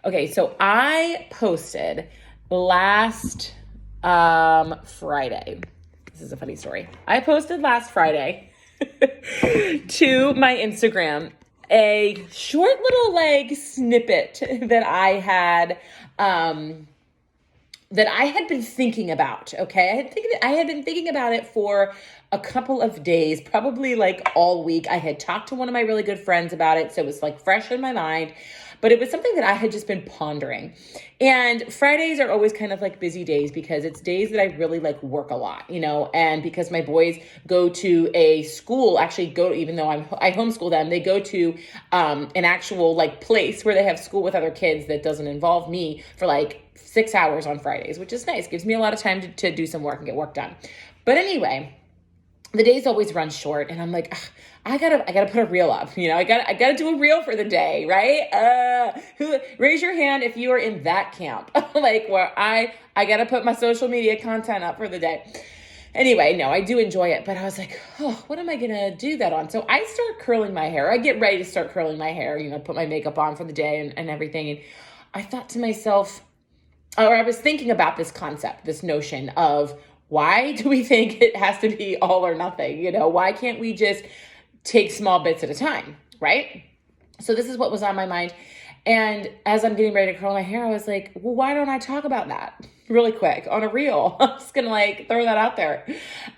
Okay, so I posted last Friday. This is a funny story. I posted last Friday to my Instagram a short little snippet that um I had been thinking about. Okay, I had been thinking about it for a couple of days, probably all week. I had talked to one of my really good friends about it, so it was fresh in my mind. But it was something that I had just been pondering. And Fridays are always kind of busy days because it's days that I really work a lot, and because my boys go to a school, actually even though I homeschool them, they go to an actual place where they have school with other kids that doesn't involve me for 6 hours on Fridays, which is nice. Gives me a lot of time to do some work and get work done. But anyway, the days always run short, and I'm like, ugh, I gotta put a reel up. I gotta do a reel for the day, right? Raise your hand if you are in that camp, where I gotta put my social media content up for the day. Anyway, no, I do enjoy it, but I was like, oh, what am I gonna do that on? So I start curling my hair. I get ready to start curling my hair, put my makeup on for the day and everything. And I thought to myself, or I was thinking about this concept, this notion of why do we think it has to be all or nothing? Why can't we just take small bits at a time, right? So this is what was on my mind. And as I'm getting ready to curl my hair, I was like, well, why don't I talk about that really quick on a reel? I'm just going to throw that out there.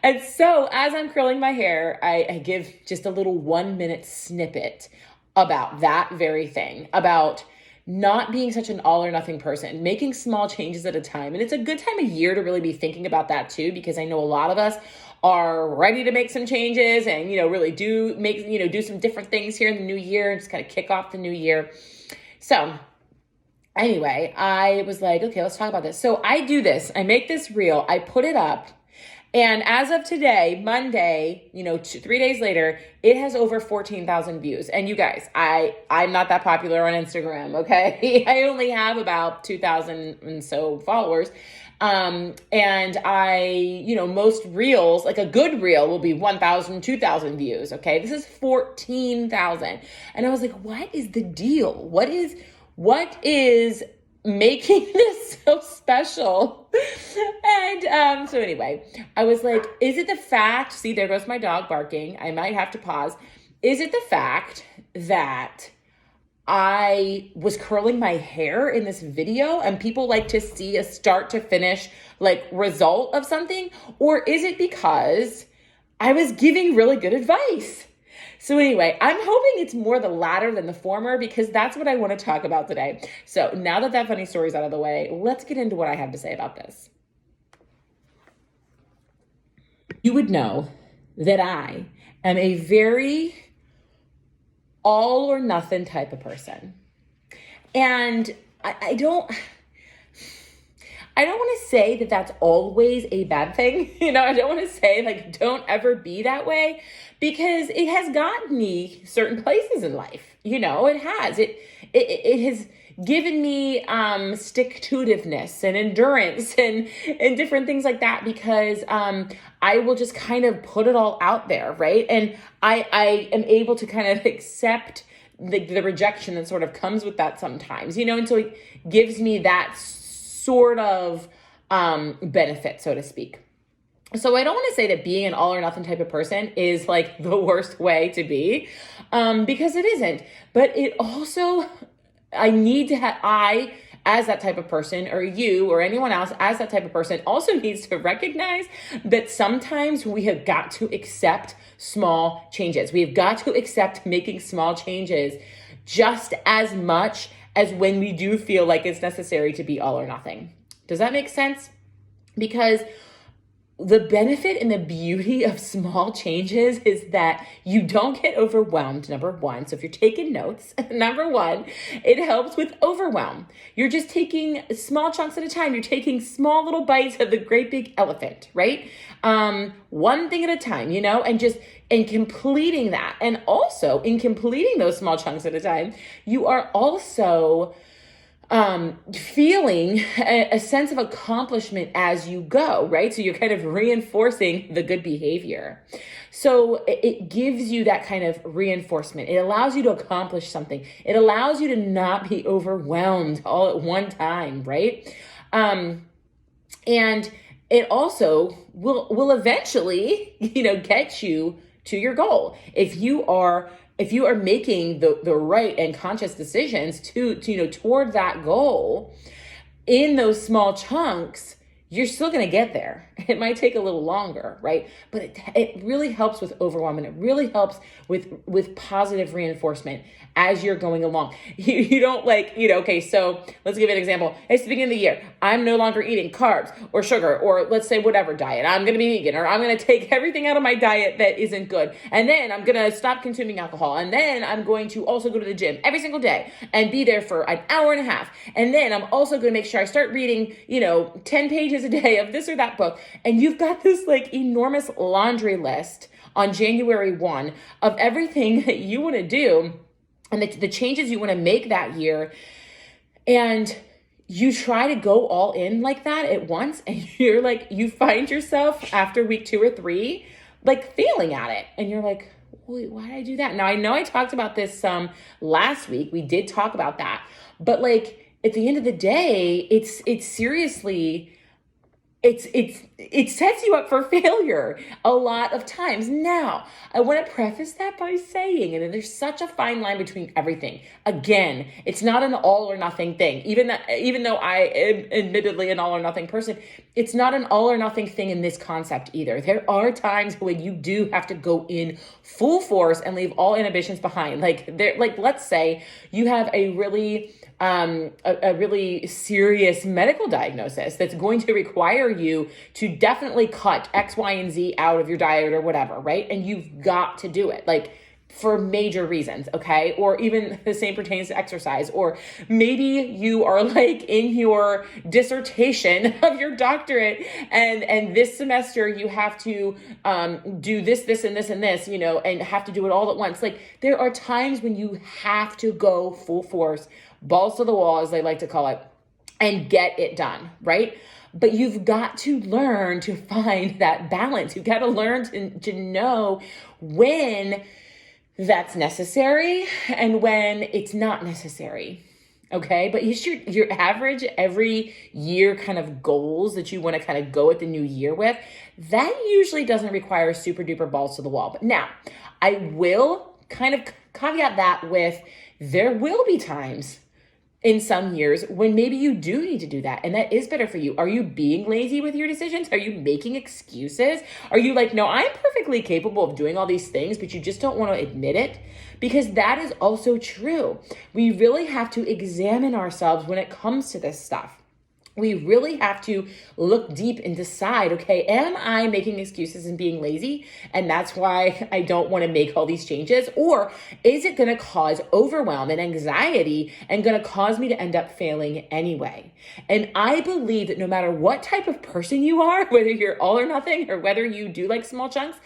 And so as I'm curling my hair, I give just a little 1-minute snippet about that very thing, about not being such an all or nothing person, making small changes at a time. And it's a good time of year to really be thinking about that too, because I know a lot of us are ready to make some changes and, really do some different things here in the new year and just kind of kick off the new year. So anyway, I was like, okay, let's talk about this. So I do this, I make this reel, I put it up. And as of today, Monday, 3 days later, it has over 14,000 views. And you guys, I'm not that popular on Instagram, okay? I only have about 2,000 and so followers. And most reels, a good reel will be 1,000, 2,000 views, okay? This is 14,000. And I was like, what is the deal? What is making this so special? And so anyway, I was like, is it the fact, see, there goes my dog barking, I might have to pause. Is it the fact that I was curling my hair in this video and people like to see a start to finish result of something? Or is it because I was giving really good advice? So anyway, I'm hoping it's more the latter than the former, because that's what I want to talk about today. So now that funny story's out of the way, let's get into what I have to say about this. You would know that I am a very all or nothing type of person. And I don't want to say that that's always a bad thing. I don't want to say don't ever be that way, because it has gotten me certain places in life. It has. It has given me stick-to-itiveness and endurance and different things like that, because I will just kind of put it all out there, right? And I am able to kind of accept the rejection that sort of comes with that sometimes, and so it gives me that sort of benefit, so to speak. So I don't want to say that being an all or nothing type of person is the worst way to be, because it isn't. But it also, I, as that type of person, or you or anyone else as that type of person, also needs to recognize that sometimes we have got to accept small changes. We've got to accept making small changes just as much as when we do feel like it's necessary to be all or nothing. Does that make sense? Because the benefit and the beauty of small changes is that you don't get overwhelmed, number one. So if you're taking notes, number one, it helps with overwhelm. You're just taking small chunks at a time. You're taking small little bites of the great big elephant, right? One thing at a time, and completing that. And also in completing those small chunks at a time, you are also feeling a sense of accomplishment as you go, right? So you're kind of reinforcing the good behavior. So it gives you that kind of reinforcement. It allows you to accomplish something. It allows you to not be overwhelmed all at one time, right? And it also will eventually, get you to your goal. If you are making the right and conscious decisions toward that goal in those small chunks, you're still going to get there. It might take a little longer, right? But it really helps with overwhelm, and it really helps with positive reinforcement as you're going along. You don't okay, so let's give you an example. It's the beginning of the year. I'm no longer eating carbs or sugar, or let's say whatever diet. I'm going to be vegan, or I'm going to take everything out of my diet that isn't good. And then I'm going to stop consuming alcohol. And then I'm going to also go to the gym every single day and be there for an hour and a half. And then I'm also going to make sure I start reading, 10 pages a day of this or that book. And you've got this enormous laundry list on January 1 of everything that you want to do and the changes you want to make that year. And you try to go all in like that at once, and you find yourself after week 2 or 3, failing at it. And you're like, wait, why did I do that? Now, I know I talked about this last week. We did talk about that. But at the end of the day, it's seriously, it sets you up for failure a lot of times. Now, I want to preface that by saying, and there's such a fine line between everything. Again, it's not an all or nothing thing. Even though I am admittedly an all or nothing person, it's not an all or nothing thing in this concept either. There are times when you do have to go in full force and leave all inhibitions behind. Let's say you have a really serious medical diagnosis that's going to require you to definitely cut X, Y, and Z out of your diet or whatever, right? And you've got to do it, for major reasons, okay? Or even the same pertains to exercise. Or maybe you are in your dissertation of your doctorate, and this semester you have to do this, and this, and this, and have to do it all at once. There are times when you have to go full force, balls to the wall, as they like to call it, and get it done, right? But you've got to learn to find that balance. You've got to learn to know when that's necessary and when it's not necessary. Okay, but your average every year kind of goals that you want to kind of go at the new year with, that usually doesn't require super duper balls to the wall. But now, I will kind of caveat that with, there will be times in some years when maybe you do need to do that, and that is better for you. Are you being lazy with your decisions? Are you making excuses? Are you no, I'm perfectly capable of doing all these things, but you just don't want to admit it? Because that is also true. We really have to examine ourselves when it comes to this stuff. We really have to look deep and decide, okay, am I making excuses and being lazy, and that's why I don't want to make all these changes? Or is it going to cause overwhelm and anxiety and going to cause me to end up failing anyway? And I believe that no matter what type of person you are, whether you're all or nothing or whether you do small chunks,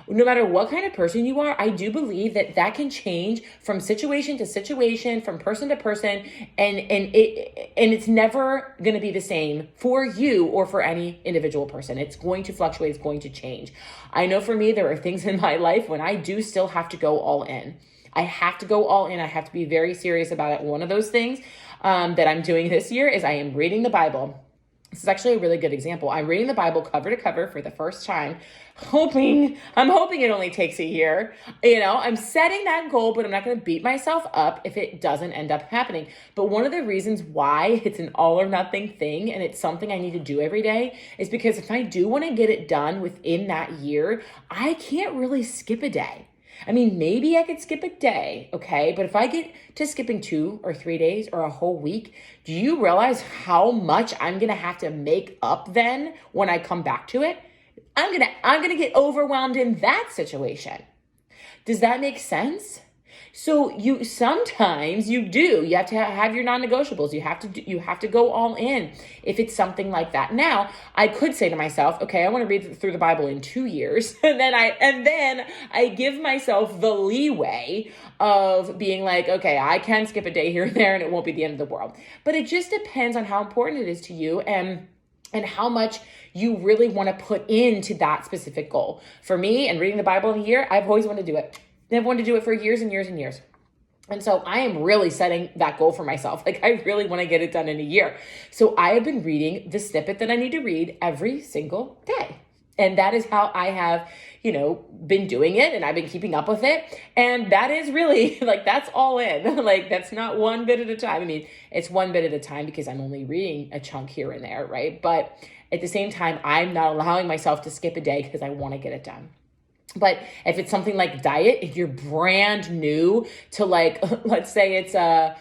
no matter what kind of person you are, I do believe that can change from situation to situation, from person to person, and it's never going to be the same for you or for any individual person. It's going to fluctuate. It's going to change. I know for me, there are things in my life when I do still have to go all in. I have to go all in. I have to be very serious about it. One of those things that I'm doing this year is I am reading the Bible. This is actually a really good example. I'm reading the Bible cover to cover for the first time, I'm hoping it only takes a year. I'm setting that goal, but I'm not going to beat myself up if it doesn't end up happening. But one of the reasons why it's an all or nothing thing, and it's something I need to do every day, is because if I do want to get it done within that year, I can't really skip a day. I mean, maybe I could skip a day, okay? But if I get to skipping 2 or 3 days or a whole week, do you realize how much I'm going to have to make up then when I come back to it? I'm going to get overwhelmed in that situation. Does that make sense? So sometimes you have to have your non-negotiables. You have to go all in if it's something like that. Now, I could say to myself, okay, I want to read through the Bible in 2 years. And then I give myself the leeway of being like, okay, I can skip a day here and there and it won't be the end of the world. But it just depends on how important it is to you and how much you really want to put into that specific goal. For me, and reading the Bible in a year, I've always wanted to do it. I've wanted to do it for years and years and years. And so I am really setting that goal for myself. Like, I really want to get it done in a year. So I have been reading the snippet that I need to read every single day. And that is how I have, been doing it, and I've been keeping up with it. And that is really that's all in. That's not one bit at a time. I mean, it's one bit at a time because I'm only reading a chunk here and there, right? But at the same time, I'm not allowing myself to skip a day because I want to get it done. But if it's something like diet, if you're brand new to let's say it's a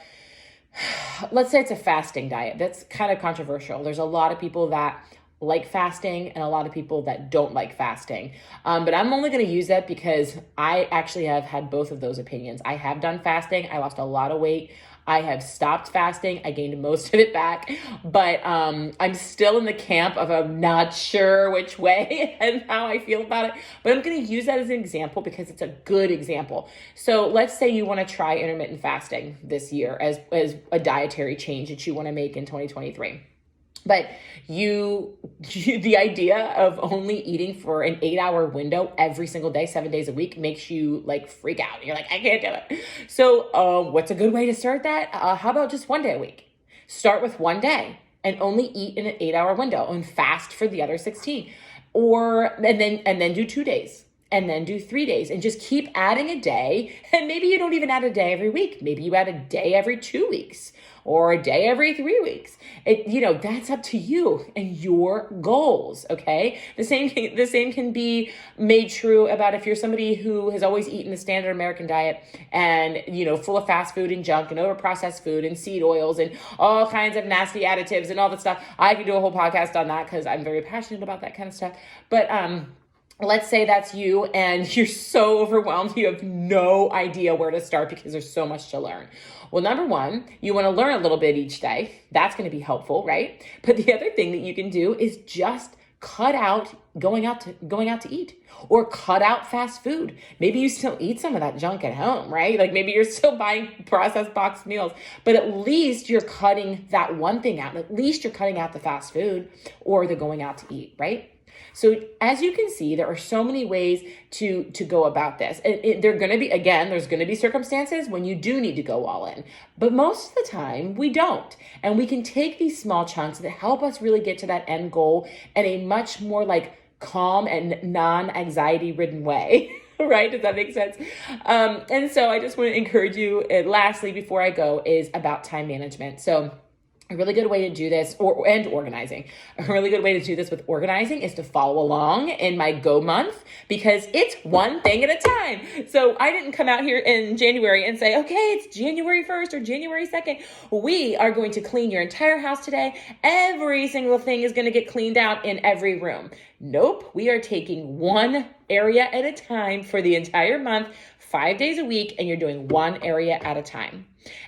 fasting diet, that's kind of controversial. There's a lot of people that like fasting and a lot of people that don't like fasting. But I'm only going to use that because I actually have had both of those opinions. I have done fasting. I lost a lot of weight. I have stopped fasting. I gained most of it back, but I'm still in the camp of I'm not sure which way and how I feel about it. But I'm going to use that as an example because it's a good example. So let's say you want to try intermittent fasting this year as a dietary change that you want to make in 2023. But the idea of only eating for an 8-hour window every single day, 7 days a week, makes you freak out. You're like, I can't do it. So what's a good way to start that? How about just 1 day a week? Start with 1 day and only eat in an 8-hour window and fast for the other 16. And then do 2 days. And then do 3 days and just keep adding a day. And maybe you don't even add a day every week. Maybe you add a day every 2 weeks or a day every 3 weeks. That's up to you and your goals. Okay. The same can be made true about if you're somebody who has always eaten the standard American diet and, full of fast food and junk and over processed food and seed oils and all kinds of nasty additives and all that stuff. I could do a whole podcast on that because I'm very passionate about that kind of stuff. But, let's say that's you and you're so overwhelmed, you have no idea where to start because there's so much to learn. Well, number one, you want to learn a little bit each day. That's going to be helpful, right? But the other thing that you can do is just cut out going out to eat or cut out fast food. Maybe you still eat some of that junk at home, right? Maybe you're still buying processed boxed meals, but at least you're cutting that one thing out. At least you're cutting out the fast food or the going out to eat, right? So as you can see, there are so many ways to go about this. There's going to be circumstances when you do need to go all in, but most of the time we don't. And we can take these small chunks that help us really get to that end goal in a much more calm and non-anxiety ridden way. Right? Does that make sense? And so I just want to encourage you, lastly, before I go, is about time management. So a really good way to do this, and organizing. A really good way to do this with organizing is to follow along in my Go month because it's one thing at a time. So I didn't come out here in January and say, okay, it's January 1st or January 2nd. We are going to clean your entire house today. Every single thing is going to get cleaned out in every room. Nope. We are taking one area at a time for the entire month, 5 days a week, and you're doing one area at a time.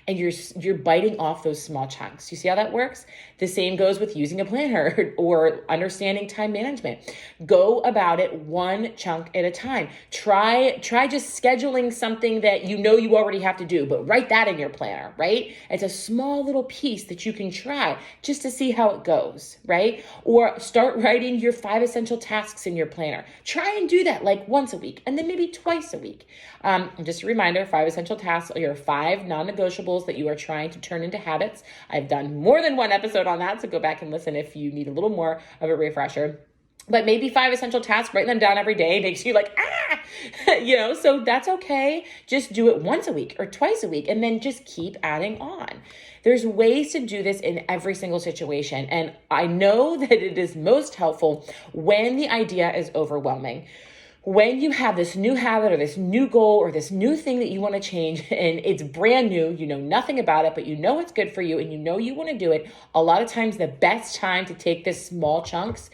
And you're biting off those small chunks. You see how that works? The same goes with using a planner or understanding time management. Go about it one chunk at a time. Try just scheduling something that you already have to do, but write that in your planner, right? It's a small little piece that you can try just to see how it goes, right? Or start writing your 5 essential tasks in your planner. Try and do that once a week and then maybe twice a week. Just a reminder, 5 essential tasks are your 5 non-negotiables that you are trying to turn into habits. I've done more than one episode on that, so go back and listen if you need a little more of a refresher. But maybe 5 essential tasks, writing them down every day makes you so that's okay. Just do it once a week or twice a week and then just keep adding on. There's ways to do this in every single situation. And I know that it is most helpful when the idea is overwhelming. When you have this new habit or this new goal or this new thing that you want to change and it's brand new, you know nothing about it, but you know it's good for you and you want to do it, a lot of times the best time to take this small chunks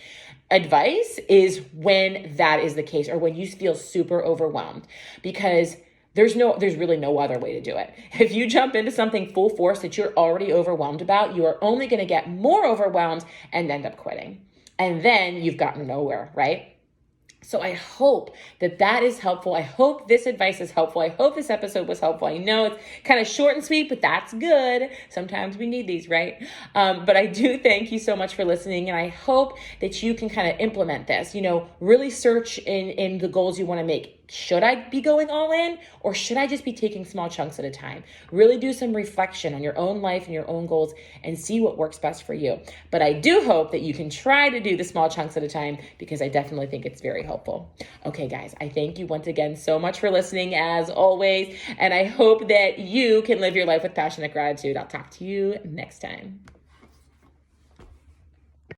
advice is when that is the case or when you feel super overwhelmed. Because There's really no other way to do it. If you jump into something full force that you're already overwhelmed about, you are only going to get more overwhelmed and end up quitting. And then you've gotten nowhere, right? So I hope that is helpful. I hope this advice is helpful. I hope this episode was helpful. I know it's kind of short and sweet, but that's good. Sometimes we need these, right? But I do thank you so much for listening. And I hope that you can kind of implement this, really search in the goals you want to make. Should I be going all in, or should I just be taking small chunks at a time? Really do some reflection on your own life and your own goals and see what works best for you. But I do hope that you can try to do the small chunks at a time, because I definitely think it's very helpful. Okay, guys, I thank you once again so much for listening, as always, and I hope that you can live your life with passionate gratitude. I'll talk to you next time.